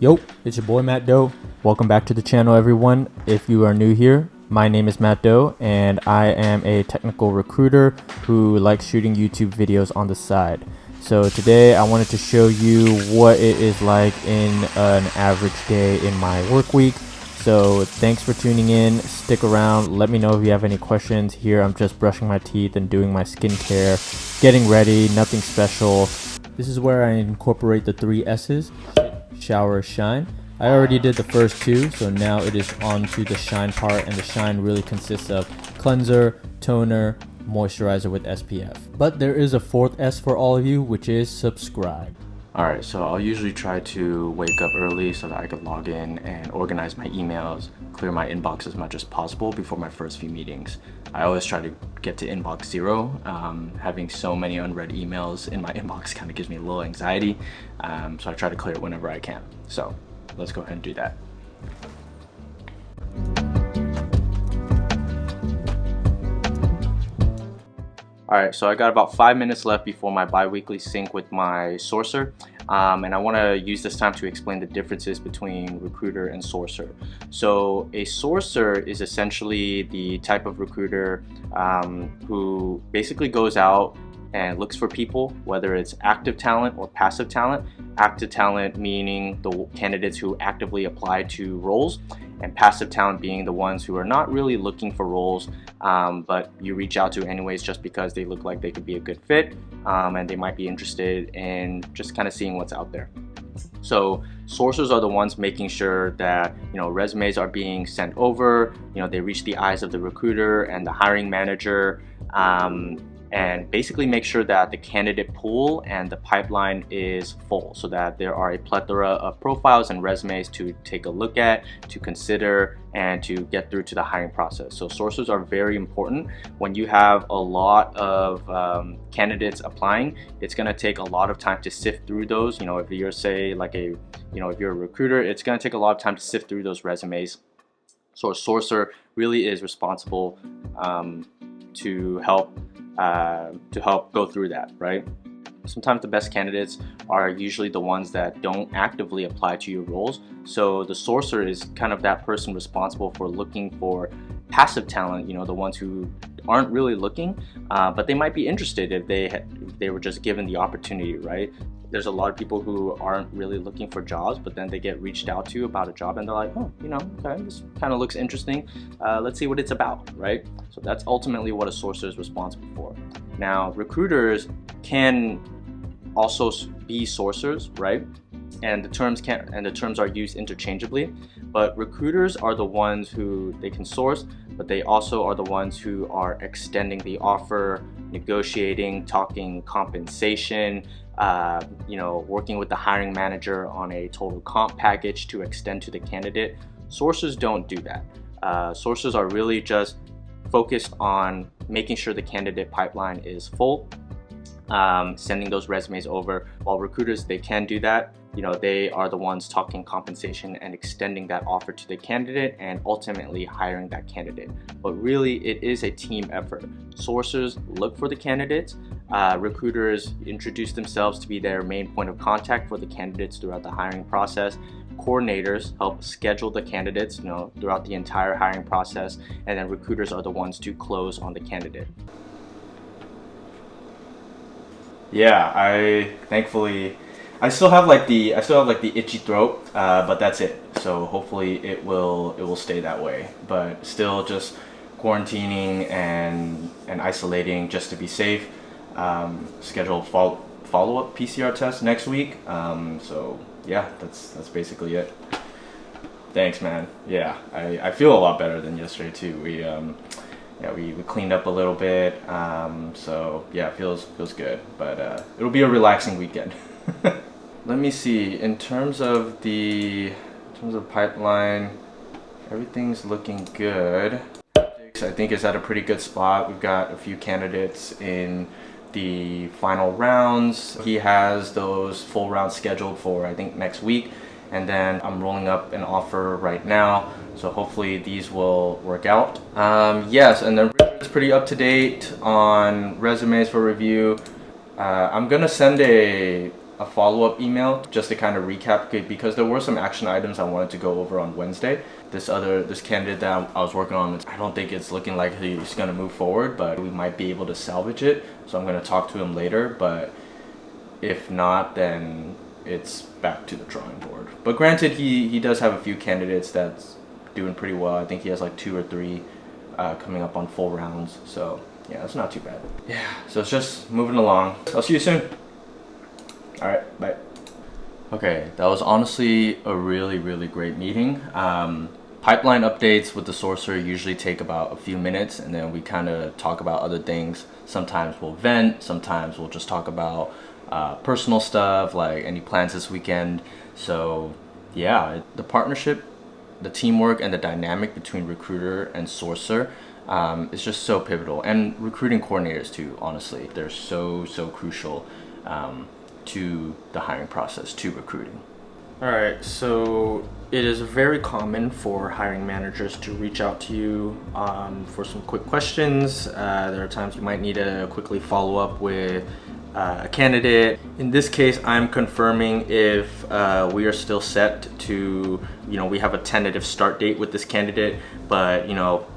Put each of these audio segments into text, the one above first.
Yo, it's your boy Matt Doe. Welcome back to the channel, everyone. If you are new here, my name is Matt Doe, and I am a technical recruiter who likes shooting YouTube videos on the side. So today I wanted to show you what it is like in an average day in my work week. So thanks for tuning in. Stick around. Let me know if you have any questions. Here I'm just brushing my teeth and doing my skincare, getting ready, nothing special. This is where I incorporate the 3 S's. Shower, shine. I already did the first 2, so now it is on to the shine part, and the shine really consists of cleanser, toner, moisturizer with SPF. But there is a 4th S for all of you, which is subscribe. Alright, so I'll usually try to wake up early so that I can log in and organize my emails, clear my inbox as much as possible before my first few meetings. I always try to get to inbox 0. Having so many unread emails in my inbox kind of gives me a little anxiety, so I try to clear it whenever I can. So let's go ahead and do that. Alright, so I got about 5 minutes left before my bi-weekly sync with my sourcer, and I want to use this time to explain the differences between recruiter and sourcer. So a sourcer is essentially the type of recruiter who basically goes out and looks for people, whether it's active talent or passive talent. Active talent meaning the candidates who actively apply to roles, and passive talent being the ones who are not really looking for roles, but you reach out to anyways just because they look like they could be a good fit, and they might be interested in just kind of seeing what's out there. So sourcers are the ones making sure that resumes are being sent over, they reach the eyes of the recruiter and the hiring manager, and basically make sure that the candidate pool and the pipeline is full so that there are a plethora of profiles and resumes to take a look at, to consider, and to get through to the hiring process. So sources are very important. When you have a lot of candidates applying, it's going to take a lot of time to sift through those. If you're if you're a recruiter, it's going to take a lot of time to sift through those resumes. So a sourcer really is responsible to help go through that, right? Sometimes the best candidates are usually the ones that don't actively apply to your roles. So the sourcer is kind of that person responsible for looking for passive talent, the ones who aren't really looking, but they might be interested if they were just given the opportunity, right? There's a lot of people who aren't really looking for jobs, but then they get reached out to about a job and they're like, oh, okay, this kind of looks interesting. Let's see what it's about, right? So that's ultimately what a sourcer is responsible for. Now, recruiters can also be sourcers, right? And the terms are used interchangeably, but recruiters are the ones who they can source, but they also are the ones who are extending the offer, negotiating, talking compensation, working with the hiring manager on a total comp package to extend to the candidate. Sourcers don't do that. Sourcers are really just focused on making sure the candidate pipeline is full, sending those resumes over, while recruiters, they can do that. They are the ones talking compensation and extending that offer to the candidate and ultimately hiring that candidate. But really, it is a team effort. Sourcers look for the candidates. Recruiters introduce themselves to be their main point of contact for the candidates throughout the hiring process. Coordinators help schedule the candidates, throughout the entire hiring process, and then recruiters are the ones to close on the candidate. Yeah, I still have the itchy throat, but that's it. So hopefully it will stay that way. But still just quarantining and isolating just to be safe. Schedule follow-up PCR test next week. So yeah, that's basically it. Thanks, man. Yeah, I feel a lot better than yesterday too. We cleaned up a little bit. So yeah, it feels good. But it'll be a relaxing weekend. Let me see. In terms of pipeline, everything's looking good. I think it's at a pretty good spot. We've got a few candidates in the final rounds. He has those full rounds scheduled for I think next week, and then I'm rolling up an offer right now. So hopefully these will work out. Yes, and then it's pretty up to date on resumes for review. I'm gonna send a a follow-up email just to kind of recap, because there were some action items I wanted to go over on Wednesday. This candidate that I was working on, I don't think it's looking like he's going to move forward, but we might be able to salvage it. So I'm going to talk to him later, but if not, then it's back to the drawing board. But granted, he does have a few candidates that's doing pretty well. I think he has like 2 or 3 coming up on full rounds. So yeah, it's not too bad. Yeah, so it's just moving along. I'll see you soon. All right, bye. Okay, that was honestly a really great meeting. Pipeline updates with the sourcer usually take about a few minutes, and then we kind of talk about other things. Sometimes we'll vent, sometimes we'll just talk about personal stuff, like any plans this weekend. So yeah, the partnership, the teamwork, and the dynamic between recruiter and sourcer is just so pivotal. And recruiting coordinators too, honestly. They're so crucial to the hiring process, to recruiting. All right, so it is very common for hiring managers to reach out to you for some quick questions. There are times you might need to quickly follow up with a candidate. In this case, I'm confirming if we are still set to, we have a tentative start date with this candidate, but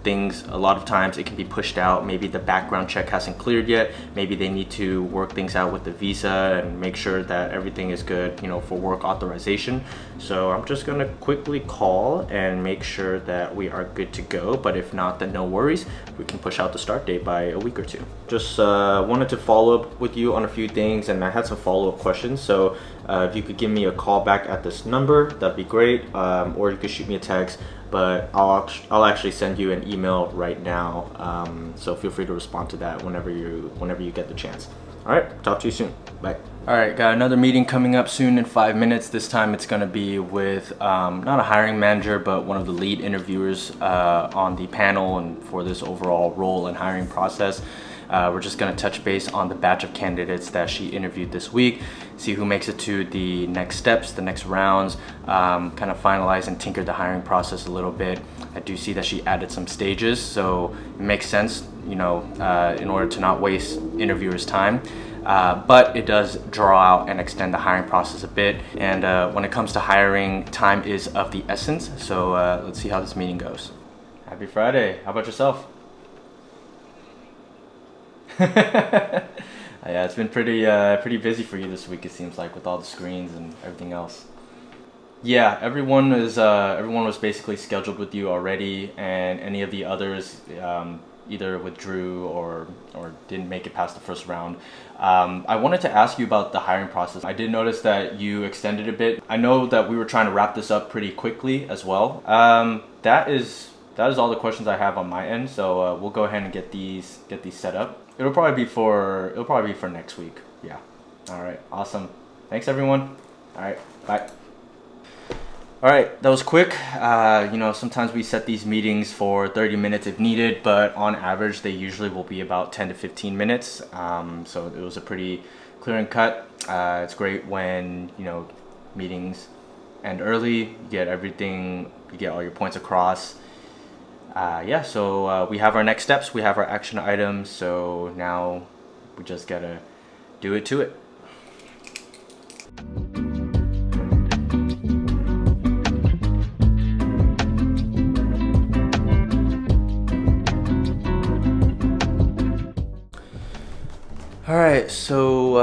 things, a lot of times it can be pushed out. Maybe the background check hasn't cleared yet. Maybe they need to work things out with the visa and make sure that everything is good, for work authorization. So I'm just gonna quickly call and make sure that we are good to go. But if not, then no worries. We can push out the start date by a week or two. Just wanted to follow up with you on a few things, and I had some follow-up questions. So if you could give me a call back at this number, that'd be great. Or you could shoot me a text, but I'll actually send you an email right now. So feel free to respond to that whenever you get the chance. All right, talk to you soon. Bye. All right, got another meeting coming up soon in 5 minutes. This time it's gonna be with not a hiring manager, but one of the lead interviewers on the panel and for this overall role and hiring process. We're just gonna touch base on the batch of candidates that she interviewed this week, see who makes it to the next steps, the next rounds, kind of finalize and tinker the hiring process a little bit. I do see that she added some stages, so it makes sense, in order to not waste interviewers' time. But it does draw out and extend the hiring process a bit. And when it comes to hiring, time is of the essence. So let's see how this meeting goes. Happy Friday. How about yourself? Yeah, it's been pretty busy for you this week, it seems like, with all the screens and everything else. Yeah, everyone was basically scheduled with you already, and any of the others either withdrew or didn't make it past the first round. I wanted to ask you about the hiring process. I did notice that you extended a bit. I know that we were trying to wrap this up pretty quickly as well. That is all the questions I have on my end. So we'll go ahead and get these set up. It'll probably be for next week. Yeah. All right. Awesome. Thanks, everyone. All right. Bye. All right, that was quick. Sometimes we set these meetings for 30 minutes if needed, but on average, they usually will be about 10 to 15 minutes. So it was a pretty clear and cut. It's great when, meetings end early, you get all your points across. So we have our next steps, we have our action items, so now we just gotta do it to it. All right, so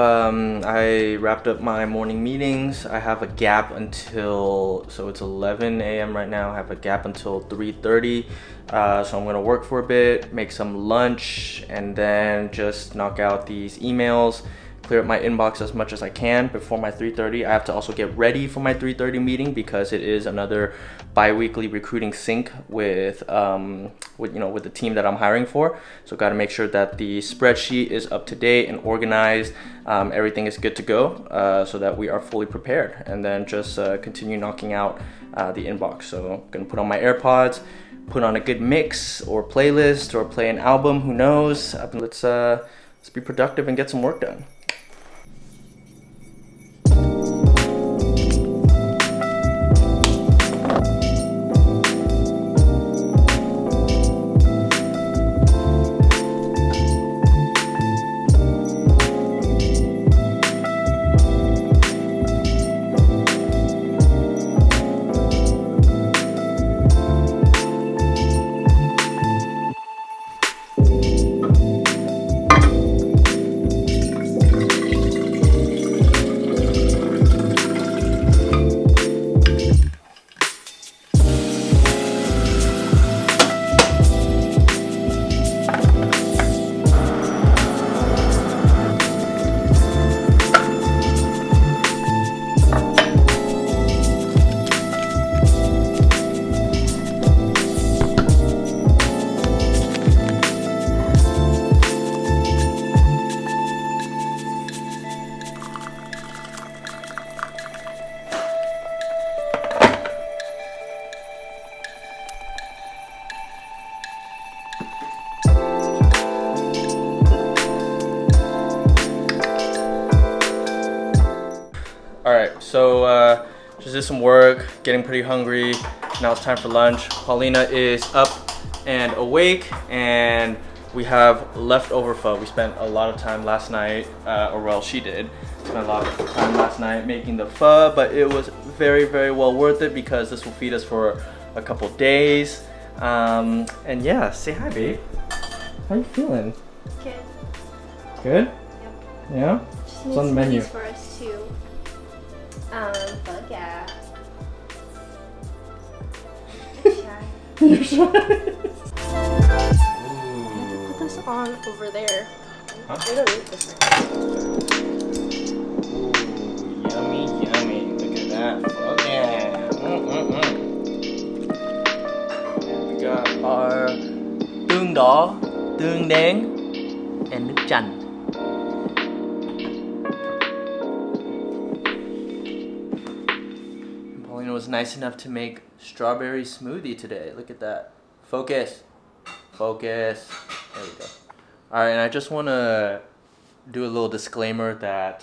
I wrapped up my morning meetings. I have a gap until, so it's 11 a.m. right now. I have a gap until 3:30. So I'm gonna work for a bit, make some lunch, and then just knock out these emails, clear up my inbox as much as I can before my 3:30. I have to also get ready for my 3:30 meeting because it is another bi-weekly recruiting sync with the team that I'm hiring for. So got to make sure that the spreadsheet is up to date and organized. Everything is good to go, so that we are fully prepared, and then just continue knocking out the inbox. So I'm gonna put on my AirPods, put on a good mix or playlist or play an album, who knows. Let's be productive and get some work done. So just did some work, getting pretty hungry. Now it's time for lunch. Paulina is up and awake, and we have leftover pho. We spent a lot of time last night, or well, she did. Spent a lot of time last night making the pho, but it was very, very well worth it because this will feed us for a couple days. And yeah, say hi, babe. How you feeling? Good. Good? Yep. Yeah? Just What's on the menu? for us too. But yeah. You're shy. Put this on over there. Huh? We don't need this right Ooh, yummy, yummy. Look at that. Oh yeah. And we got our tương đỏ, tương đen, and nước chanh. Paulina was nice enough to make strawberry smoothie today. Look at that. Focus. Focus. There we go. Alright, and I just want to do a little disclaimer that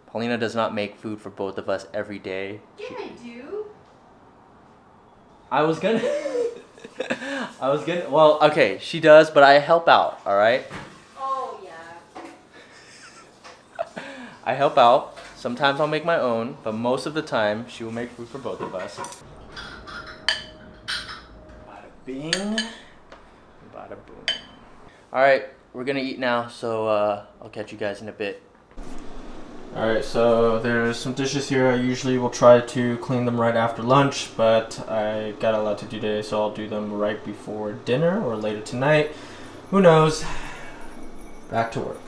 Paulina does not make food for both of us every day. Yeah, I do. I was gonna... Well, okay, she does, but I help out, alright? Oh, yeah. I help out. Sometimes I'll make my own, but most of the time, she will make food for both of us. Bada bing. Bada boom. Alright, we're gonna eat now, so I'll catch you guys in a bit. Alright, so there's some dishes here. I usually will try to clean them right after lunch, but I got a lot to do today, so I'll do them right before dinner or later tonight. Who knows? Back to work.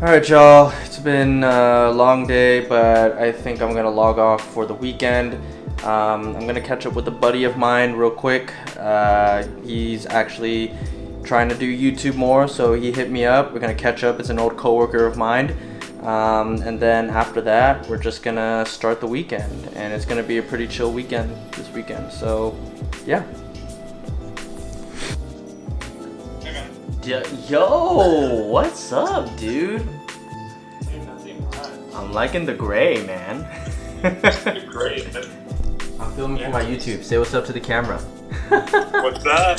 Alright y'all, it's been a long day, but I think I'm gonna log off for the weekend. I'm gonna catch up with a buddy of mine real quick. He's actually trying to do YouTube more, so he hit me up. We're gonna catch up. It's an old coworker of mine. And then after that, we're just gonna start the weekend, and it's gonna be a pretty chill weekend this weekend. So yeah. Yo, what's up, dude? I'm liking the gray, man. Great. I'm filming for my YouTube. Say what's up to the camera. What's up?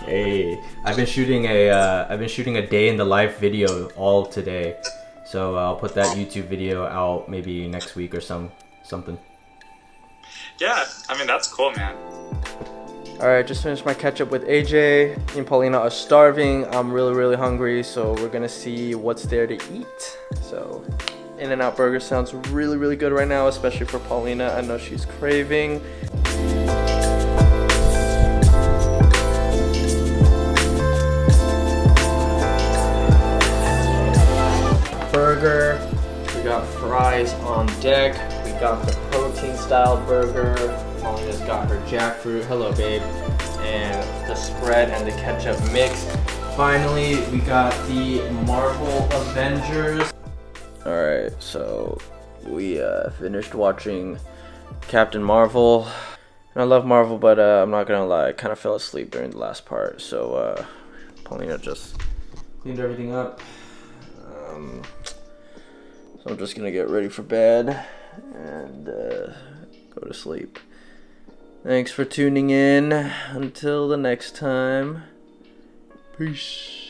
Hey, I've been shooting a day in the life video all today, so I'll put that YouTube video out maybe next week or something. Yeah, I mean that's cool, man. Alright, just finished my catch up with Ajay. Me and Paulina are starving. I'm really hungry, so we're gonna see what's there to eat. So, In-N-Out Burger sounds really good right now, especially for Paulina. I know she's craving. Burger. We got fries on deck. We got the protein style burger. Paulina's got her jackfruit. Hello, babe. And the spread and the ketchup mix. Finally, we got the Marvel Avengers. Alright, so we finished watching Captain Marvel. And I love Marvel, but I'm not gonna lie, I kind of fell asleep during the last part. So Paulina just cleaned everything up. So I'm just gonna get ready for bed and go to sleep. Thanks for tuning in. Until the next time, peace.